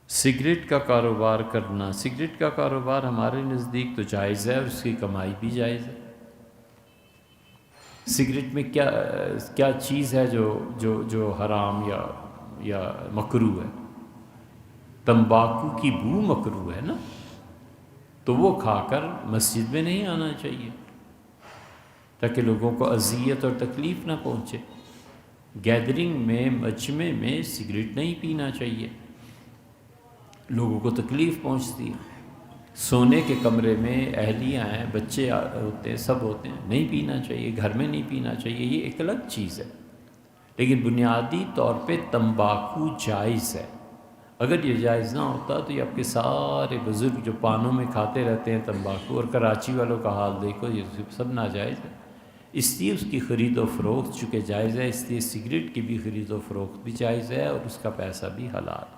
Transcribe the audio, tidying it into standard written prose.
Cigarette کا کاروبار کرنا، سگریٹ کا کاروبار ہمارے نزدیک تو جائز ہے اور اس کی کمائی بھی جائز ہے۔ سگریٹ میں کیا چیز ہے جو حرام یا مکروہ ہے؟ تمباکو کی بو مکروہ ہے نا، تو وہ کھا کر مسجد میں نہیں آنا چاہیے تاکہ لوگوں کو اذیت اور تکلیف نہ پہنچے۔ گیدرنگ میں، مجمع میں سگریٹ نہیں پینا چاہیے، لوگوں کو تکلیف پہنچتی ہے۔ سونے کے کمرے میں اہلیاں ہیں، بچے ہوتے ہیں، سب ہوتے ہیں، نہیں پینا چاہیے، گھر میں نہیں پینا چاہیے، یہ ایک الگ چیز ہے۔ لیکن بنیادی طور پہ تمباکو جائز ہے۔ اگر یہ جائز نہ ہوتا تو یہ آپ کے سارے بزرگ جو پانوں میں کھاتے رہتے ہیں تمباکو، اور کراچی والوں کا حال دیکھو، یہ سب ناجائز ہے۔ اس لیے اس کی خرید و فروخت چونکہ جائز ہے، اس لیے سگریٹ کی بھی خرید و فروخت بھی جائز ہے اور اس کا پیسہ بھی حلال ہے۔